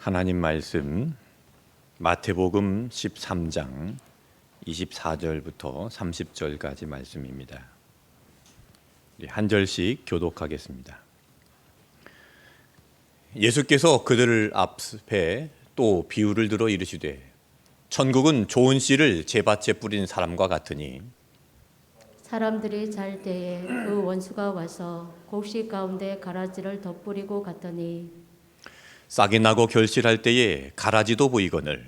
하나님 말씀 마태복음 13장 24절부터 30절까지 말씀입니다. 한 절씩 교독하겠습니다. 예수께서 그들을 앞에 또 비유를 들어 이르시되 천국은 좋은 씨를 제밭에 뿌린 사람과 같으니 사람들이 잘 때에 그 원수가 와서 곡식 가운데 가라지를 덧뿌리고 갔더니 싹이 나고 결실할 때에 가라지도 보이거늘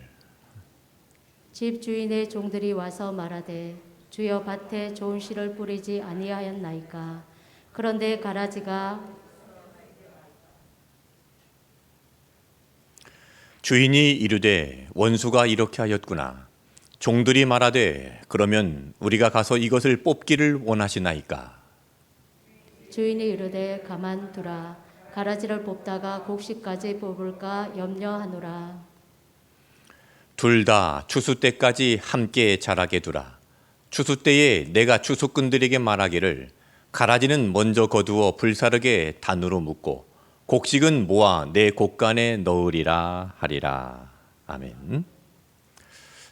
집 주인의 종들이 와서 말하되 주여 밭에 좋은 씨를 뿌리지 아니하였나이까. 그런데 가라지가 주인이 이르되 원수가 이렇게 하였구나. 종들이 말하되 그러면 우리가 가서 이것을 뽑기를 원하시나이까. 주인이 이르되 가만두라. 가라지를 뽑다가 곡식까지 뽑을까 염려하노라. 둘 다 추수 때까지 함께 자라게 두라. 추수 때에 내가 추수꾼들에게 말하기를 가라지는 먼저 거두어 불사르게 단으로 묶고 곡식은 모아 내 곡간에 넣으리라 하리라. 아멘.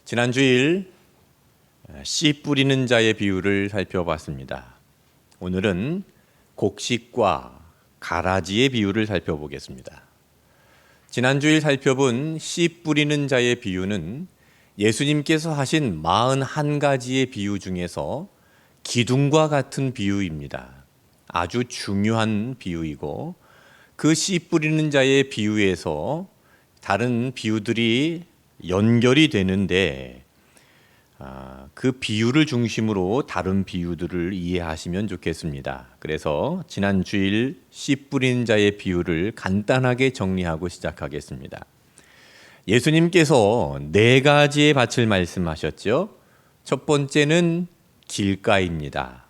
지난 주일 씨 뿌리는 자의 비유를 살펴봤습니다. 오늘은 곡식과 가라지의 비유를 살펴보겠습니다. 지난 주일 살펴본 씨 뿌리는 자의 비유는 예수님께서 하신 41가지의 비유 중에서 기둥과 같은 비유입니다. 아주 중요한 비유이고 그 씨 뿌리는 자의 비유에서 다른 비유들이 연결이 되는데 그 비유를 중심으로 다른 비유들을 이해하시면 좋겠습니다. 그래서 지난 주일 씨 뿌린 자의 비유를 간단하게 정리하고 시작하겠습니다. 예수님께서 4가지의 밭을 말씀하셨죠. 첫 번째는 길가입니다.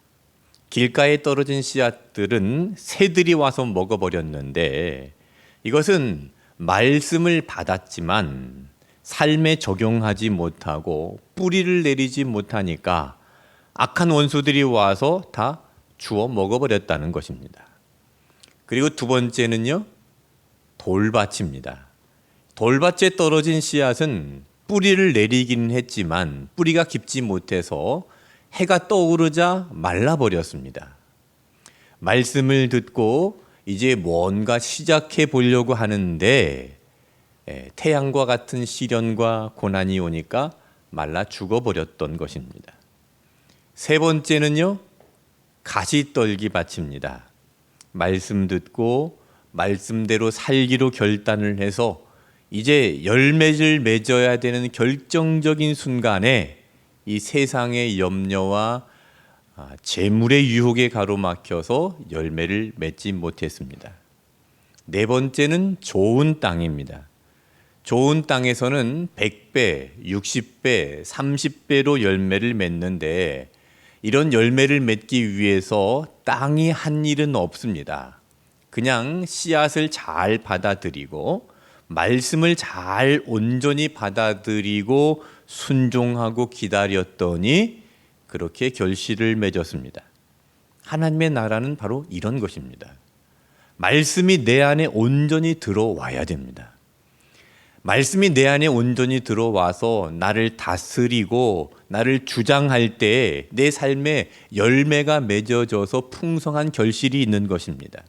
길가에 떨어진 씨앗들은 새들이 와서 먹어버렸는데 이것은 말씀을 받았지만 삶에 적용하지 못하고 뿌리를 내리지 못하니까 악한 원수들이 와서 다 주워 먹어버렸다는 것입니다. 그리고 두 번째는요, 돌밭입니다. 돌밭에 떨어진 씨앗은 뿌리를 내리기는 했지만 뿌리가 깊지 못해서 해가 떠오르자 말라버렸습니다. 말씀을 듣고 이제 뭔가 시작해 보려고 하는데 태양과 같은 시련과 고난이 오니까 말라 죽어버렸던 것입니다. 세 번째는요, 가시떨기 밭입니다. 말씀 듣고 말씀대로 살기로 결단을 해서 이제 열매를 맺어야 되는 결정적인 순간에 이 세상의 염려와 재물의 유혹에 가로막혀서 열매를 맺지 못했습니다. 네 번째는 좋은 땅입니다. 좋은 땅에서는 100배, 60배, 30배로 열매를 맺는데 이런 열매를 맺기 위해서 땅이 한 일은 없습니다. 그냥 씨앗을 잘 받아들이고 말씀을 잘 온전히 받아들이고 순종하고 기다렸더니 그렇게 결실을 맺었습니다. 하나님의 나라는 바로 이런 것입니다. 말씀이 내 안에 온전히 들어와야 됩니다. 말씀이 내 안에 온전히 들어와서 나를 다스리고 나를 주장할 때 내 삶에 열매가 맺어져서 풍성한 결실이 있는 것입니다.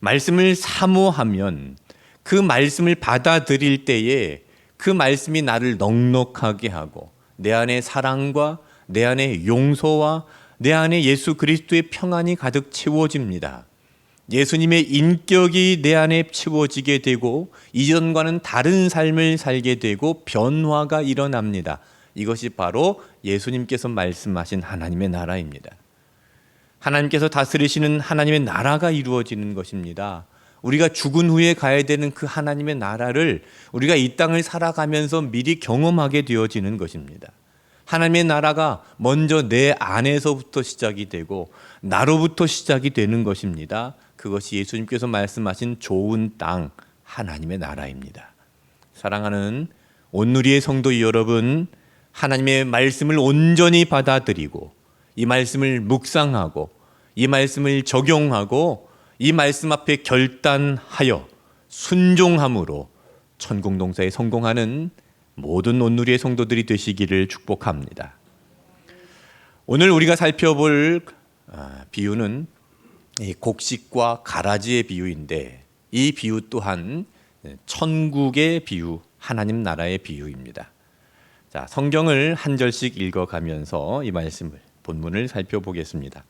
말씀을 사모하면 그 말씀을 받아들일 때에 그 말씀이 나를 넉넉하게 하고 내 안에 사랑과 내 안에 용서와 내 안에 예수 그리스도의 평안이 가득 채워집니다. 예수님의 인격이 내 안에 채워지게 되고 이전과는 다른 삶을 살게 되고 변화가 일어납니다. 이것이 바로 예수님께서 말씀하신 하나님의 나라입니다. 하나님께서 다스리시는 하나님의 나라가 이루어지는 것입니다. 우리가 죽은 후에 가야 되는 그 하나님의 나라를 우리가 이 땅을 살아가면서 미리 경험하게 되어지는 것입니다. 하나님의 나라가 먼저 내 안에서부터 시작이 되고 나로부터 시작이 되는 것입니다. 그것이 예수님께서 말씀하신 좋은 땅, 하나님의 나라입니다. 사랑하는 온누리의 성도 여러분, 하나님의 말씀을 온전히 받아들이고 이 말씀을 묵상하고 이 말씀을 적용하고 이 말씀 앞에 결단하여 순종함으로 천국 농사에 성공하는 모든 온누리의 성도들이 되시기를 축복합니다. 오늘 우리가 살펴볼 비유는 이 곡식과 가라지의 비유인데, 이 비유 또한 천국의 비유, 하나님 나라의 비유입니다. 자, 성경을 한 절씩 읽어가면서 이 말씀을, 본문을 살펴보겠습니다.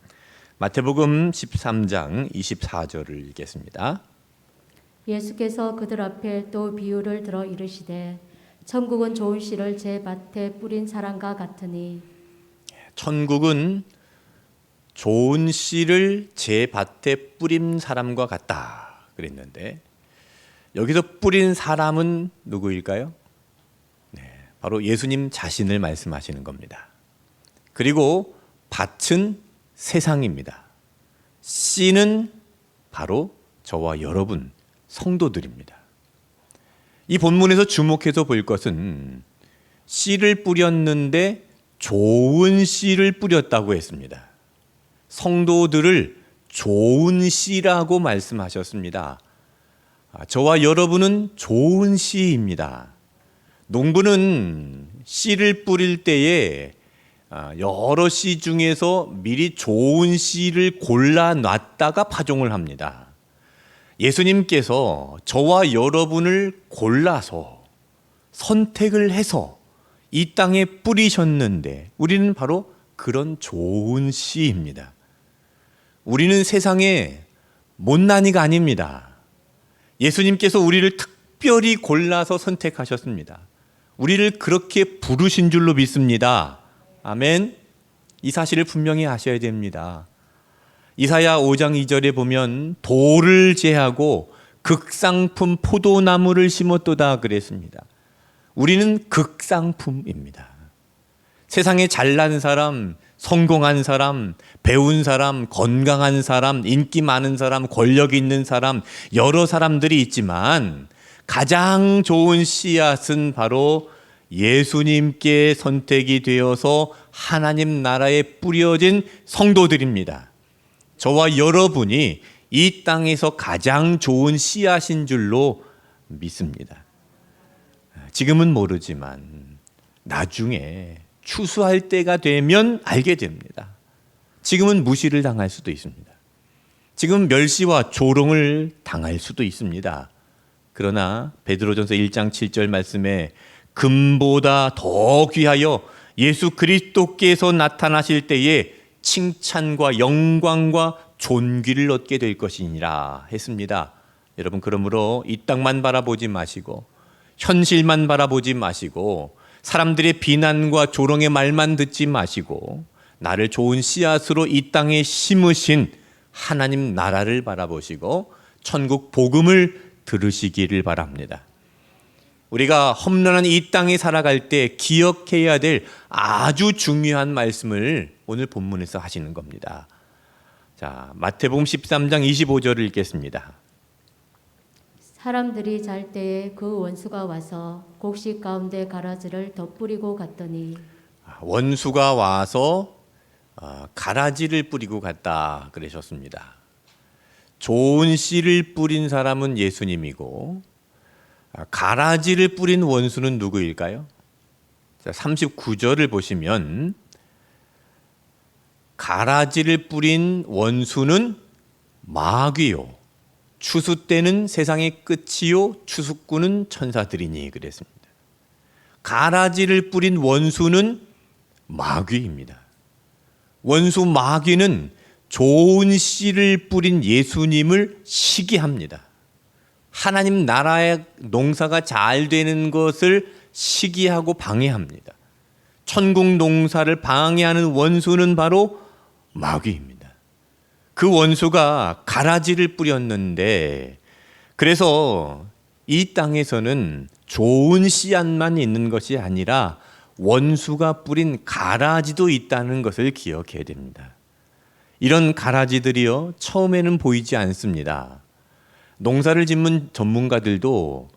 마태복음 13장 24절을 읽겠습니다. 예수께서 그들 앞에 또 비유를 들어 이르시되 천국은 좋은 씨를 제 밭에 뿌린 사람과 같으니 천국은 좋은 씨를 제 밭에 뿌린 사람과 같다 그랬는데, 여기서 뿌린 사람은 누구일까요? 바로 예수님 자신을 말씀하시는 겁니다. 그리고 밭은 세상입니다. 씨는 바로 저와 여러분 성도들입니다. 이 본문에서 주목해서 볼 것은 씨를 뿌렸는데 좋은 씨를 뿌렸다고 했습니다. 성도들을 좋은 씨라고 말씀하셨습니다. 저와 여러분은 좋은 씨입니다. 농부는 씨를 뿌릴 때에 여러 씨 중에서 미리 좋은 씨를 골라놨다가 파종을 합니다. 예수님께서 저와 여러분을 골라서 선택을 해서 이 땅에 뿌리셨는데, 우리는 바로 그런 좋은 씨입니다. 우리는 세상에 못난이가 아닙니다. 예수님께서 우리를 특별히 골라서 선택하셨습니다. 우리를 그렇게 부르신 줄로 믿습니다. 아멘. 이 사실을 분명히 아셔야 됩니다. 이사야 5장 2절에 보면 돌을 제하고 극상품 포도나무를 심었도다 그랬습니다. 우리는 극상품입니다. 세상에 잘난 사람, 성공한 사람, 배운 사람, 건강한 사람, 인기 많은 사람, 권력 있는 사람, 여러 사람들이 있지만 가장 좋은 씨앗은 바로 예수님께 선택이 되어서 하나님 나라에 뿌려진 성도들입니다. 저와 여러분이 이 땅에서 가장 좋은 씨앗인 줄로 믿습니다. 지금은 모르지만 나중에 추수할 때가 되면 알게 됩니다. 지금은 무시를 당할 수도 있습니다. 지금 멸시와 조롱을 당할 수도 있습니다. 그러나 베드로전서 1장 7절 말씀에 금보다 더 귀하여 예수 그리스도께서 나타나실 때에 칭찬과 영광과 존귀를 얻게 될 것이니라 했습니다. 여러분, 그러므로 이 땅만 바라보지 마시고 현실만 바라보지 마시고 사람들의 비난과 조롱의 말만 듣지 마시고 나를 좋은 씨앗으로 이 땅에 심으신 하나님 나라를 바라보시고 천국 복음을 들으시기를 바랍니다. 우리가 험난한 이 땅에 살아갈 때 기억해야 될 아주 중요한 말씀을 오늘 본문에서 하시는 겁니다. 자, 마태복음 13장 25절을 읽겠습니다. 사람들이 잘 때에 그 원수가 와서 곡식 가운데 가라지를 덧뿌리고 갔더니 원수가 와서 가라지를 뿌리고 갔다 그러셨습니다. 좋은 씨를 뿌린 사람은 예수님이고 가라지를 뿌린 원수는 누구일까요? 39절을 보시면 가라지를 뿌린 원수는 마귀요 추수 때는 세상의 끝이요 추수꾼은 천사들이니 그랬습니다. 가라지를 뿌린 원수는 마귀입니다. 원수 마귀는 좋은 씨를 뿌린 예수님을 시기합니다. 하나님 나라의 농사가 잘 되는 것을 시기하고 방해합니다. 천국 농사를 방해하는 원수는 바로 마귀입니다. 그 원수가 가라지를 뿌렸는데, 그래서 이 땅에서는 좋은 씨앗만 있는 것이 아니라 원수가 뿌린 가라지도 있다는 것을 기억해야 됩니다. 이런 가라지들이요, 처음에는 보이지 않습니다. 농사를 짓는 전문가들도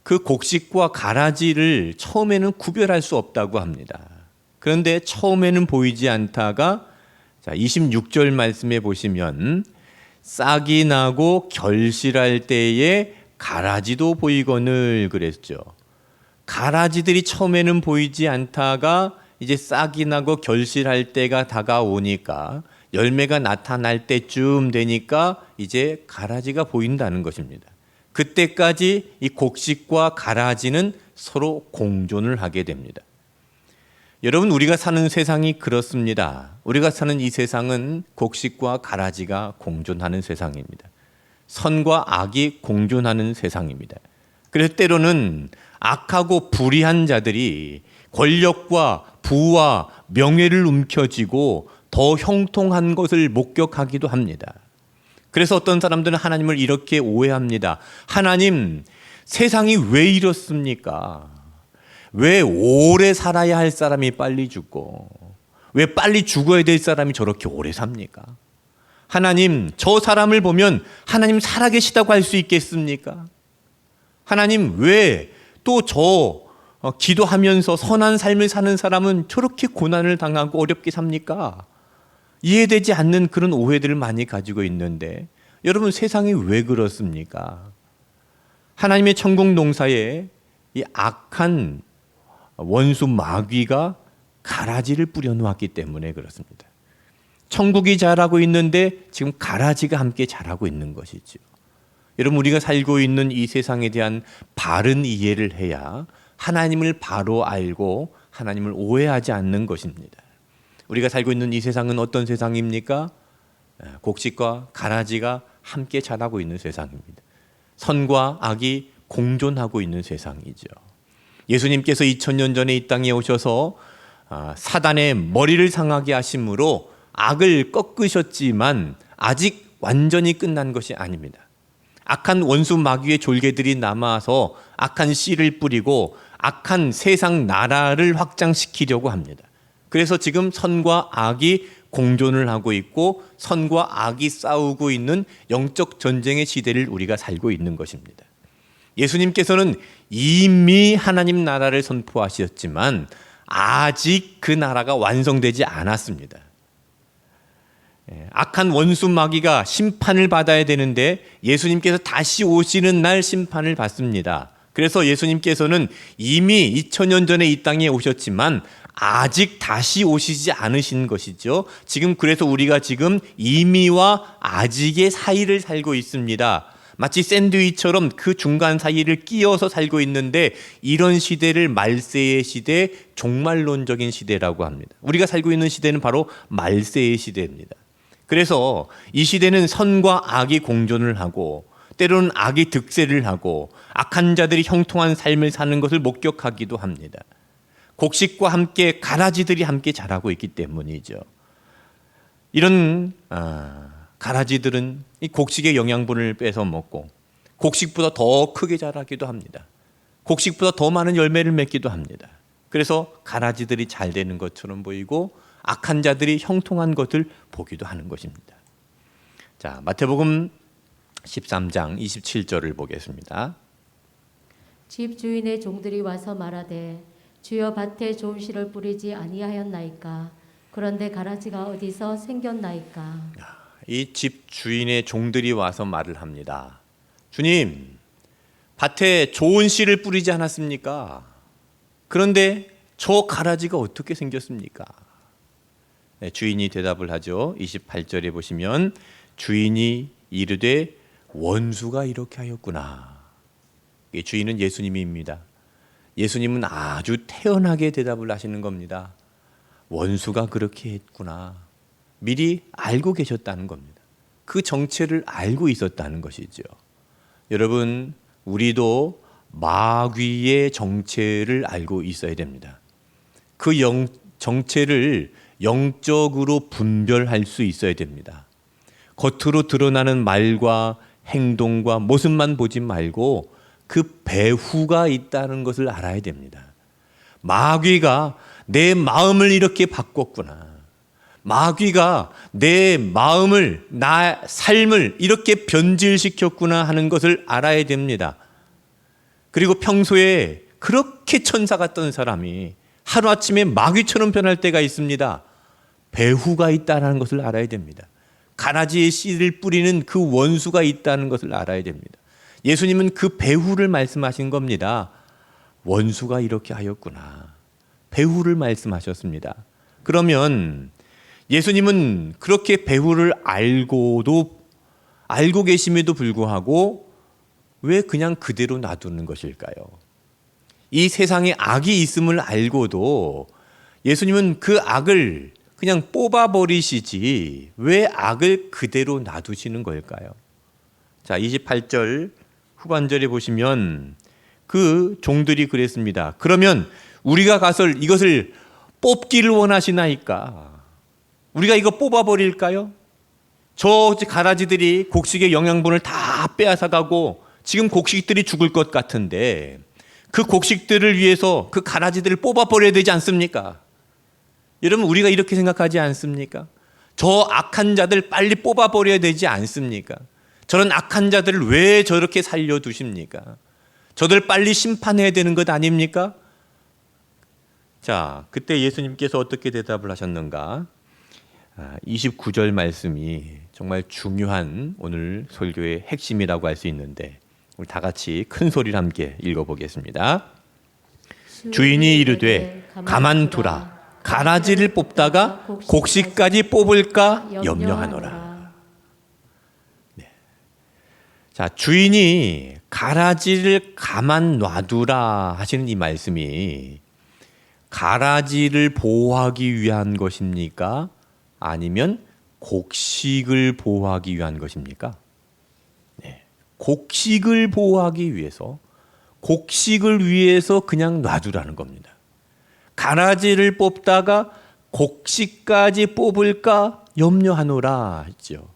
그 곡식과 가라지를 처음에는 구별할 수 없다고 합니다. 그런데 처음에는 보이지 않다가 26절 말씀에 보시면 싹이 나고 결실할 때에 가라지도 보이거늘 그랬죠. 가라지들이 처음에는 보이지 않다가 이제 싹이 나고 결실할 때가 다가오니까 열매가 나타날 때쯤 되니까 이제 가라지가 보인다는 것입니다. 그때까지 이 곡식과 가라지는 서로 공존을 하게 됩니다. 여러분, 우리가 사는 세상이 그렇습니다. 우리가 사는 이 세상은 곡식과 가라지가 공존하는 세상입니다. 선과 악이 공존하는 세상입니다. 그래서 때로는 악하고 불의한 자들이 권력과 부와 명예를 움켜쥐고 더 형통한 것을 목격하기도 합니다. 그래서 어떤 사람들은 하나님을 이렇게 오해합니다. 하나님, 세상이 왜 이렇습니까? 왜 오래 살아야 할 사람이 빨리 죽고 왜 빨리 죽어야 될 사람이 저렇게 오래 삽니까? 하나님, 저 사람을 보면 하나님 살아계시다고 할 수 있겠습니까? 하나님, 왜 또 저 기도하면서 선한 삶을 사는 사람은 저렇게 고난을 당하고 어렵게 삽니까? 이해되지 않는 그런 오해들을 많이 가지고 있는데 여러분, 세상이 왜 그렇습니까? 하나님의 천국 농사에 이 악한 원수 마귀가 가라지를 뿌려놓았기 때문에 그렇습니다. 천국이 자라고 있는데 지금 가라지가 함께 자라고 있는 것이죠. 여러분, 우리가 살고 있는 이 세상에 대한 바른 이해를 해야 하나님을 바로 알고 하나님을 오해하지 않는 것입니다. 우리가 살고 있는 이 세상은 어떤 세상입니까? 곡식과 가라지가 함께 자라고 있는 세상입니다. 선과 악이 공존하고 있는 세상이죠. 예수님께서 2000년 전에 이 땅에 오셔서 사단의 머리를 상하게 하심으로 악을 꺾으셨지만 아직 완전히 끝난 것이 아닙니다. 악한 원수 마귀의 졸개들이 남아서 악한 씨를 뿌리고 악한 세상 나라를 확장시키려고 합니다. 그래서 지금 선과 악이 공존을 하고 있고 선과 악이 싸우고 있는 영적 전쟁의 시대를 우리가 살고 있는 것입니다. 예수님께서는 이미 하나님 나라를 선포하셨지만 아직 그 나라가 완성되지 않았습니다. 악한 원수 마귀가 심판을 받아야 되는데 예수님께서 다시 오시는 날 심판을 받습니다. 그래서 예수님께서는 이미 2000년 전에 이 땅에 오셨지만 아직 다시 오시지 않으신 것이죠. 지금 그래서 우리가 지금 이미와 아직의 사이를 살고 있습니다. 마치 샌드위치처럼 그 중간 사이를 끼어서 살고 있는데 이런 시대를 말세의 시대, 종말론적인 시대라고 합니다. 우리가 살고 있는 시대는 바로 말세의 시대입니다. 그래서 이 시대는 선과 악이 공존을 하고 때로는 악이 득세를 하고 악한 자들이 형통한 삶을 사는 것을 목격하기도 합니다. 곡식과 함께 가라지들이 함께 자라고 있기 때문이죠. 이런 가라지들은 이 곡식의 영양분을 뺏어 먹고 곡식보다 더 크게 자라기도 합니다. 곡식보다 더 많은 열매를 맺기도 합니다. 그래서 가라지들이 잘 되는 것처럼 보이고 악한 자들이 형통한 것을 보기도 하는 것입니다. 자, 마태복음 13장 27절을 보겠습니다. 집 주인의 종들이 와서 말하되 주여 밭에 좋은 씨를 뿌리지 아니하였나이까? 그런데 가라지가 어디서 생겼나이까? 이 집 주인의 종들이 와서 말을 합니다. 주님, 밭에 좋은 씨를 뿌리지 않았습니까? 그런데 저 가라지가 어떻게 생겼습니까? 네, 주인이 대답을 하죠. 28절에 보시면 주인이 이르되 원수가 이렇게 하였구나. 주인은 예수님입니다. 예수님은 아주 태연하게 대답을 하시는 겁니다. 원수가 그렇게 했구나. 미리 알고 계셨다는 겁니다. 그 정체를 알고 있었다는 것이죠. 여러분, 우리도 마귀의 정체를 알고 있어야 됩니다. 그 정체를 영적으로 분별할 수 있어야 됩니다. 겉으로 드러나는 말과 행동과 모습만 보지 말고 그 배후가 있다는 것을 알아야 됩니다. 마귀가 내 마음을 이렇게 바꿨구나. 마귀가 내 마음을, 나 삶을 이렇게 변질시켰구나 하는 것을 알아야 됩니다. 그리고 평소에 그렇게 천사 같던 사람이 하루아침에 마귀처럼 변할 때가 있습니다. 배후가 있다는 것을 알아야 됩니다. 가라지의 씨를 뿌리는 그 원수가 있다는 것을 알아야 됩니다. 예수님은 그 배후를 말씀하신 겁니다. 원수가 이렇게 하였구나. 배후를 말씀하셨습니다. 그러면 예수님은 그렇게 배후를 알고 계심에도 불구하고 왜 그냥 그대로 놔두는 것일까요? 이 세상에 악이 있음을 알고도 예수님은 그 악을 그냥 뽑아버리시지 왜 악을 그대로 놔두시는 걸까요? 자, 28절 후반절에 보시면 그 종들이 그랬습니다. 그러면 우리가 가서 이것을 뽑기를 원하시나이까? 우리가 이거 뽑아버릴까요? 저 가라지들이 곡식의 영양분을 다 빼앗아가고 지금 곡식들이 죽을 것 같은데 그 곡식들을 위해서 그 가라지들을 뽑아버려야 되지 않습니까? 여러분, 우리가 이렇게 생각하지 않습니까? 저 악한 자들 빨리 뽑아버려야 되지 않습니까? 저런 악한 자들을 왜 저렇게 살려두십니까? 저들 빨리 심판해야 되는 것 아닙니까? 자, 그때 예수님께서 어떻게 대답을 하셨는가? 29절 말씀이 정말 중요한 오늘 설교의 핵심이라고 할 수 있는데 우리 다 같이 큰 소리를 함께 읽어보겠습니다. 주인이 이르되 가만두라. 가라지를 뽑다가 곡식까지 뽑을까 염려하노라. 네. 자, 주인이 가라지를 가만 놔두라 하시는 이 말씀이 가라지를 보호하기 위한 것입니까? 아니면 곡식을 보호하기 위한 것입니까? 네. 곡식을 보호하기 위해서, 곡식을 위해서 그냥 놔두라는 겁니다. 가라지를 뽑다가 곡식까지 뽑을까 염려하노라 했죠.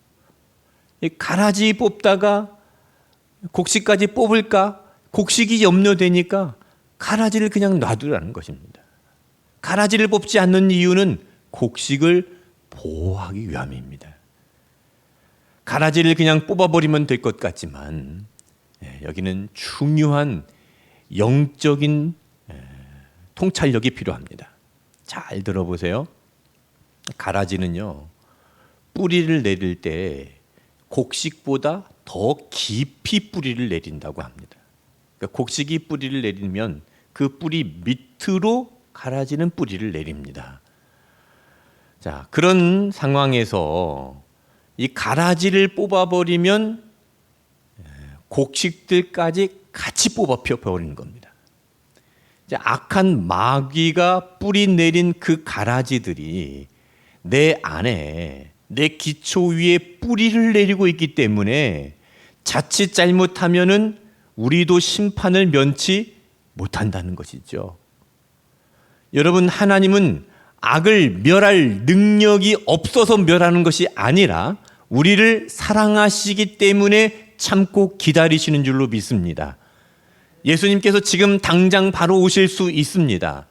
가라지 뽑다가 곡식까지 뽑을까? 곡식이 염려되니까 가라지를 그냥 놔두라는 것입니다. 가라지를 뽑지 않는 이유는 곡식을 보호하기 위함입니다. 가라지를 그냥 뽑아버리면 될 것 같지만 여기는 중요한 영적인 통찰력이 필요합니다. 잘 들어보세요. 가라지는요, 뿌리를 내릴 때 곡식보다 더 깊이 뿌리를 내린다고 합니다. 그러니까 곡식이 뿌리를 내리면 그 뿌리 밑으로 가라지는 뿌리를 내립니다. 자, 그런 상황에서 이 가라지를 뽑아버리면 곡식들까지 같이 뽑아 펴버리는 겁니다. 이제 악한 마귀가 뿌리 내린 그 가라지들이 내 안에, 내 기초 위에 뿌리를 내리고 있기 때문에 자칫 잘못하면은 우리도 심판을 면치 못한다는 것이죠. 여러분, 하나님은 악을 멸할 능력이 없어서 멸하는 것이 아니라 우리를 사랑하시기 때문에 참고 기다리시는 줄로 믿습니다. 예수님께서 지금 당장 바로 오실 수 있습니다.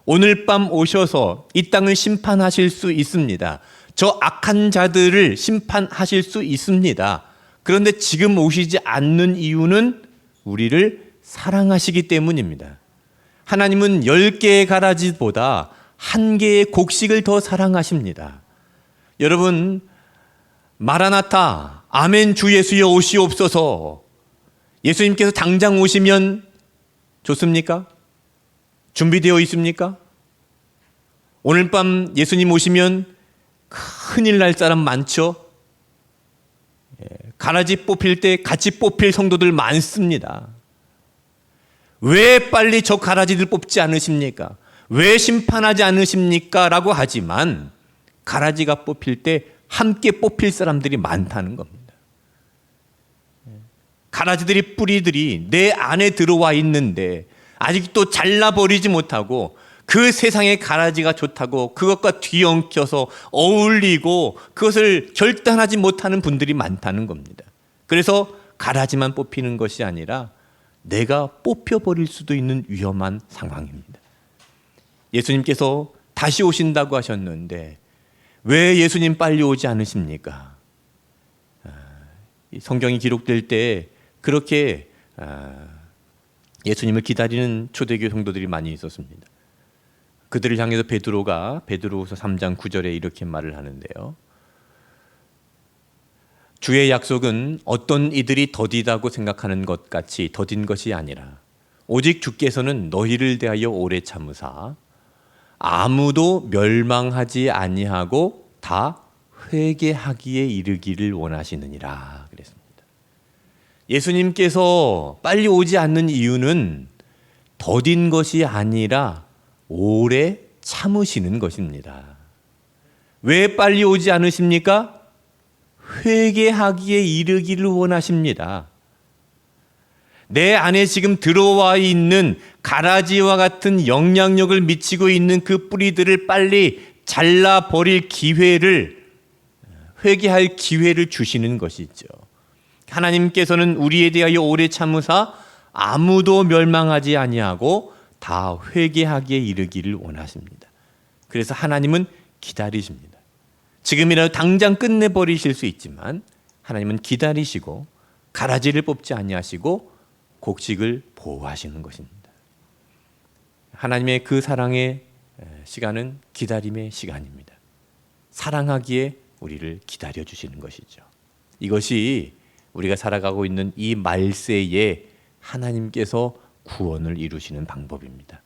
오늘 밤 오셔서 이 땅을 심판하실 수 있습니다. 저 악한 자들을 심판하실 수 있습니다. 그런데 지금 오시지 않는 이유는 우리를 사랑하시기 때문입니다. 하나님은 10개의 가라지보다 1개의 곡식을 더 사랑하십니다. 여러분, 마라나타, 아멘 주 예수여 오시옵소서. 예수님께서 당장 오시면 좋습니까? 준비되어 있습니까? 오늘 밤 예수님 오시면 큰일 날 사람 많죠? 가라지 뽑힐 때 같이 뽑힐 성도들 많습니다. 왜 빨리 저 가라지들 뽑지 않으십니까? 왜 심판하지 않으십니까? 라고 하지만 가라지가 뽑힐 때 함께 뽑힐 사람들이 많다는 겁니다. 가라지들이, 뿌리들이 내 안에 들어와 있는데 아직도 잘라버리지 못하고 그 세상의 가라지가 좋다고 그것과 뒤엉켜서 어울리고 그것을 결단하지 못하는 분들이 많다는 겁니다. 그래서 가라지만 뽑히는 것이 아니라 내가 뽑혀버릴 수도 있는 위험한 상황입니다. 예수님께서 다시 오신다고 하셨는데 왜 예수님 빨리 오지 않으십니까? 성경이 기록될 때 그렇게 예수님을 기다리는 초대교회 성도들이 많이 있었습니다. 그들을 향해서 베드로가 베드로후서 3장 9절에 이렇게 말을 하는데요. 주의 약속은 어떤 이들이 더디다고 생각하는 것 같이 더딘 것이 아니라 오직 주께서는 너희를 대하여 오래 참으사 아무도 멸망하지 아니하고 다 회개하기에 이르기를 원하시느니라 그랬습니다. 예수님께서 빨리 오지 않는 이유는 더딘 것이 아니라 오래 참으시는 것입니다. 왜 빨리 오지 않으십니까? 회개하기에 이르기를 원하십니다. 내 안에 지금 들어와 있는 가라지와 같은 영향력을 미치고 있는 그 뿌리들을 빨리 잘라버릴 기회를, 회개할 기회를 주시는 것이죠. 하나님께서는 우리에 대하여 오래 참으사 아무도 멸망하지 아니하고 다 회개하기에 이르기를 원하십니다. 그래서 하나님은 기다리십니다. 지금이라도 당장 끝내버리실 수 있지만 하나님은 기다리시고 가라지를 뽑지 아니하시고 곡식을 보호하시는 것입니다. 하나님의 그 사랑의 시간은 기다림의 시간입니다. 사랑하기에 우리를 기다려주시는 것이죠. 이것이 우리가 살아가고 있는 이 말세에 하나님께서 구원을 이루시는 방법입니다.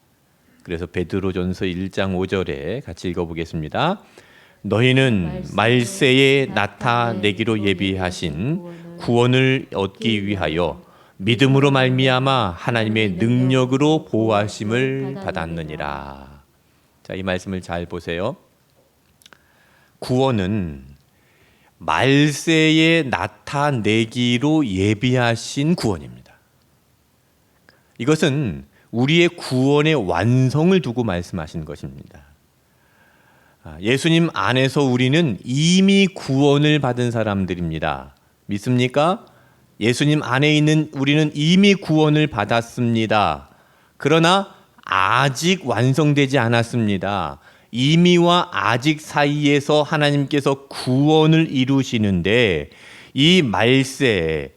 그래서 베드로전서 1장 5절에 같이 읽어보겠습니다. 너희는 말세에 나타내기로 예비하신 구원을 얻기 위하여 믿음으로 말미암아 하나님의 능력으로 보호하심을 받았느니라. 자, 이 말씀을 잘 보세요. 구원은 말세에 나타내기로 예비하신 구원입니다. 이것은 우리의 구원의 완성을 두고 말씀하신 것입니다. 예수님 안에서 우리는 이미 구원을 받은 사람들입니다. 믿습니까? 예수님 안에 있는 우리는 이미 구원을 받았습니다. 그러나 아직 완성되지 않았습니다. 이미와 아직 사이에서 하나님께서 구원을 이루시는데 이 말세에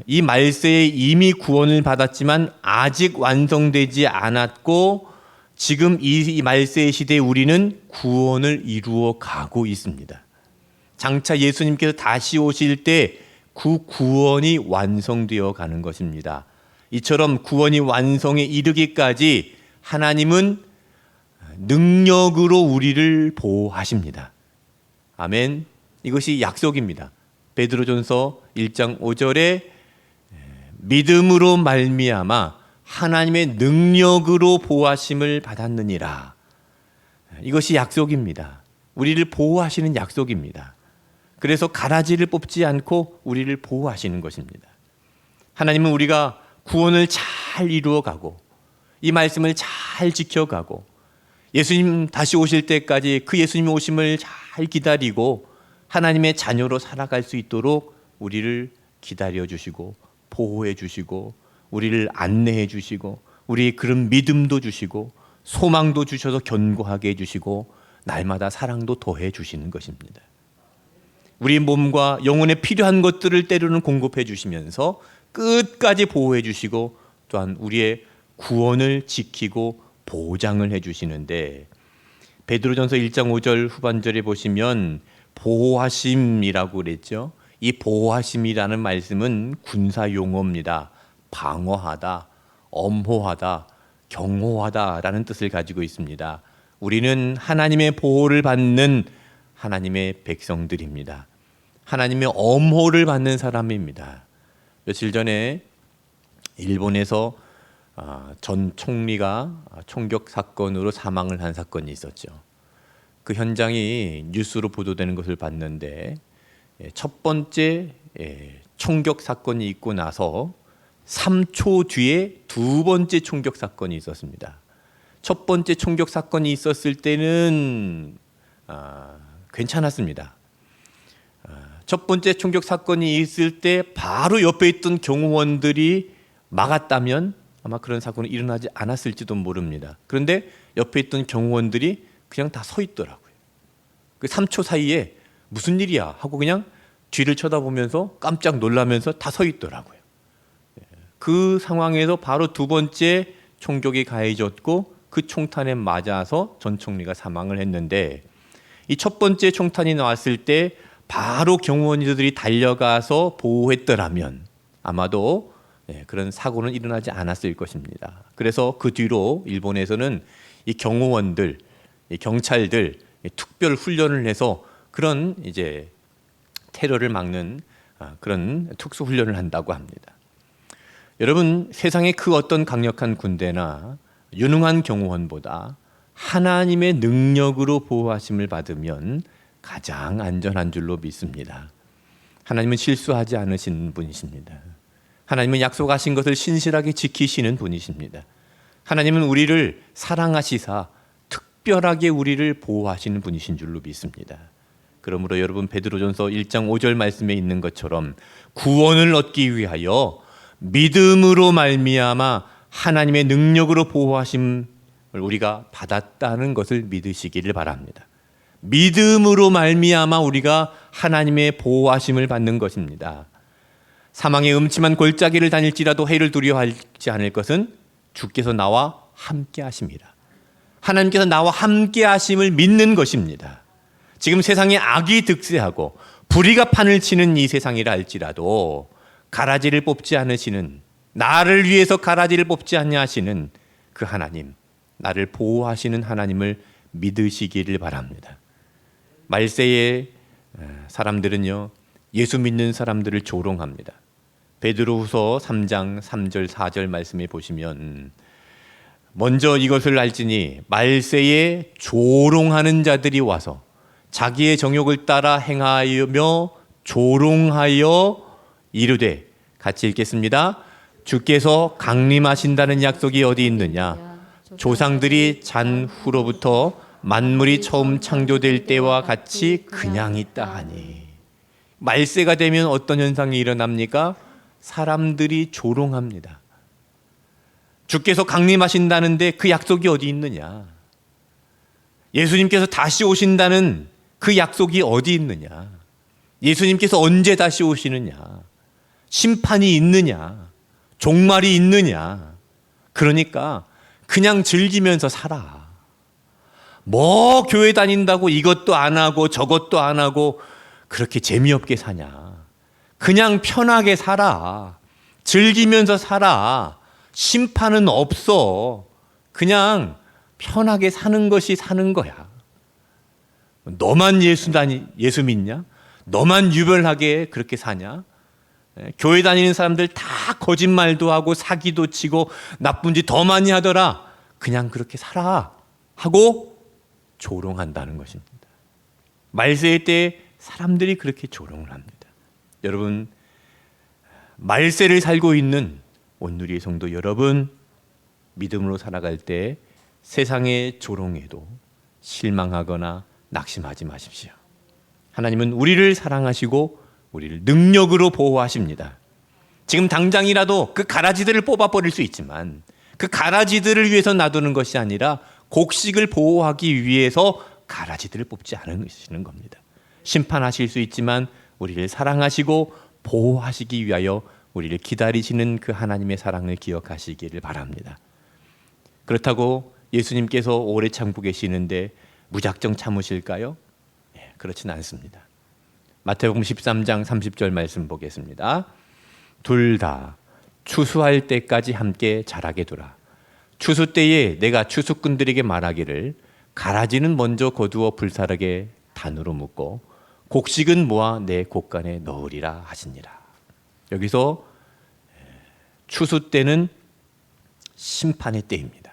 이미 구원을 받았지만 아직 완성되지 않았고 지금 이 말세의 시대에 우리는 구원을 이루어 가고 있습니다. 장차 예수님께서 다시 오실 때 그 구원이 완성되어 가는 것입니다. 이처럼 구원이 완성에 이르기까지 하나님은 능력으로 우리를 보호하십니다. 아멘. 이것이 약속입니다. 베드로전서 1장 5절에 믿음으로 말미암아 하나님의 능력으로 보호하심을 받았느니라. 이것이 약속입니다. 우리를 보호하시는 약속입니다. 그래서 가라지를 뽑지 않고 우리를 보호하시는 것입니다. 하나님은 우리가 구원을 잘 이루어가고 이 말씀을 잘 지켜가고 예수님 다시 오실 때까지 그 예수님 오심을 잘 기다리고 하나님의 자녀로 살아갈 수 있도록 우리를 기다려 주시고 보호해 주시고 우리를 안내해 주시고 우리 그런 믿음도 주시고 소망도 주셔서 견고하게 해 주시고 날마다 사랑도 더해 주시는 것입니다. 우리 몸과 영혼에 필요한 것들을 때로는 공급해 주시면서 끝까지 보호해 주시고 또한 우리의 구원을 지키고 보장을 해 주시는데 베드로전서 1장 5절 후반절에 보시면 보호하심이라고 그랬죠. 이 보호하심이라는 말씀은 군사 용어입니다. 방어하다, 엄호하다, 경호하다라는 뜻을 가지고 있습니다. 우리는 하나님의 보호를 받는 하나님의 백성들입니다. 하나님의 엄호를 받는 사람입니다. 며칠 전에 일본에서 전 총리가 총격 사건으로 사망을 한 사건이 있었죠. 그 현장이 뉴스로 보도되는 것을 봤는데 첫 번째 총격 사건이 있고 나서 3초 뒤에 두 번째 총격 사건이 있었습니다. 첫 번째 총격 사건이 있었을 때는 괜찮았습니다. 첫 번째 총격 사건이 있을 때 바로 옆에 있던 경호원들이 막았다면 아마 그런 사건이 일어나지 않았을지도 모릅니다. 그런데 옆에 있던 경호원들이 그냥 다 서 있더라고요. 그 3초 사이에 무슨 일이야 하고 그냥 뒤를 쳐다보면서 깜짝 놀라면서 다 서 있더라고요. 그 상황에서 바로 두 번째 총격이 가해졌고 그 총탄에 맞아서 전 총리가 사망을 했는데 이 첫 번째 총탄이 나왔을 때 바로 경호원들이 달려가서 보호했더라면 아마도 그런 사고는 일어나지 않았을 것입니다. 그래서 그 뒤로 일본에서는 이 경호원들, 이 경찰들 특별 훈련을 해서 그런 이제 테러를 막는 그런 특수 훈련을 한다고 합니다. 여러분, 세상의 그 어떤 강력한 군대나 유능한 경호원보다 하나님의 능력으로 보호하심을 받으면 가장 안전한 줄로 믿습니다. 하나님은 실수하지 않으신 분이십니다. 하나님은 약속하신 것을 신실하게 지키시는 분이십니다. 하나님은 우리를 사랑하시사 특별하게 우리를 보호하시는 분이신 줄로 믿습니다. 그러므로 여러분, 베드로전서 1장 5절 말씀에 있는 것처럼 구원을 얻기 위하여 믿음으로 말미암아 하나님의 능력으로 보호하심을 우리가 받았다는 것을 믿으시기를 바랍니다. 믿음으로 말미암아 우리가 하나님의 보호하심을 받는 것입니다. 사망의 음침한 골짜기를 다닐지라도 해를 두려워하지 않을 것은 주께서 나와 함께 하심이라. 하나님께서 나와 함께 하심을 믿는 것입니다. 지금 세상에 악이 득세하고 불의가 판을 치는 이 세상이라 할지라도 가라지를 뽑지 않으시는, 나를 위해서 가라지를 뽑지 않냐 하시는 그 하나님, 나를 보호하시는 하나님을 믿으시기를 바랍니다. 말세의 사람들은요, 예수 믿는 사람들을 조롱합니다. 베드로후서 3장 3절 4절 말씀에 보시면 먼저 이것을 알지니 말세에 조롱하는 자들이 와서 자기의 정욕을 따라 행하며 조롱하여 이르되, 같이 읽겠습니다. 주께서 강림하신다는 약속이 어디 있느냐? 조상들이 잔 후로부터 만물이 처음 창조될 때와 같이 그냥 있다 하니. 말세가 되면 어떤 현상이 일어납니까? 사람들이 조롱합니다. 주께서 강림하신다는데 그 약속이 어디 있느냐? 예수님께서 다시 오신다는 그 약속이 어디 있느냐? 예수님께서 언제 다시 오시느냐? 심판이 있느냐? 종말이 있느냐? 그러니까 그냥 즐기면서 살아. 뭐 교회 다닌다고 이것도 안 하고 저것도 안 하고 그렇게 재미없게 사냐? 그냥 편하게 살아. 즐기면서 살아. 심판은 없어. 그냥 편하게 사는 것이 사는 거야. 너만 예수 믿냐? 너만 유별하게 그렇게 사냐? 교회 다니는 사람들 다 거짓말도 하고 사기도 치고 나쁜 짓 더 많이 하더라. 그냥 그렇게 살아 하고 조롱한다는 것입니다. 말세 때 사람들이 그렇게 조롱을 합니다. 여러분, 말세를 살고 있는 온누리의 성도 여러분, 믿음으로 살아갈 때 세상의 조롱에도 실망하거나 낙심하지 마십시오. 하나님은 우리를 사랑하시고 우리를 능력으로 보호하십니다. 지금 당장이라도 그 가라지들을 뽑아버릴 수 있지만 그 가라지들을 위해서 놔두는 것이 아니라 곡식을 보호하기 위해서 가라지들을 뽑지 않으시는 겁니다. 심판하실 수 있지만 우리를 사랑하시고 보호하시기 위하여 우리를 기다리시는 그 하나님의 사랑을 기억하시기를 바랍니다. 그렇다고 예수님께서 오래 참고 계시는데 무작정 참으실까요? 그렇지는 않습니다. 마태복음 13장 30절 말씀 보겠습니다. 둘 다 추수할 때까지 함께 자라게 두라. 추수 때에 내가 추수꾼들에게 말하기를 가라지는 먼저 거두어 불사르게 단으로 묶고 곡식은 모아 내 곡간에 넣으리라 하시니라. 여기서 추수 때는 심판의 때입니다.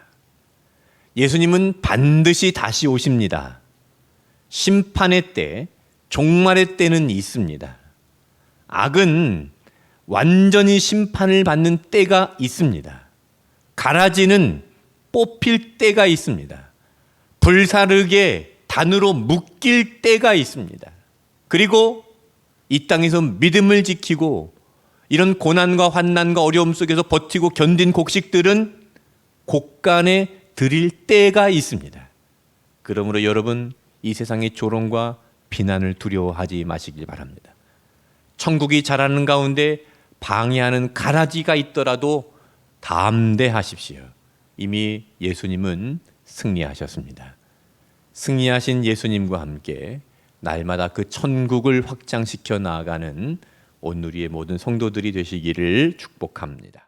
예수님은 반드시 다시 오십니다. 심판의 때, 종말의 때는 있습니다. 악은 완전히 심판을 받는 때가 있습니다. 가라지는 뽑힐 때가 있습니다. 불사르게 단으로 묶일 때가 있습니다. 그리고 이 땅에서 믿음을 지키고 이런 고난과 환난과 어려움 속에서 버티고 견딘 곡식들은 곡간에 드릴 때가 있습니다. 그러므로 여러분, 이 세상의 조롱과 비난을 두려워하지 마시길 바랍니다. 천국이 자라는 가운데 방해하는 가라지가 있더라도 담대하십시오. 이미 예수님은 승리하셨습니다. 승리하신 예수님과 함께 날마다 그 천국을 확장시켜 나아가는 오늘 우리의 모든 성도들이 되시기를 축복합니다.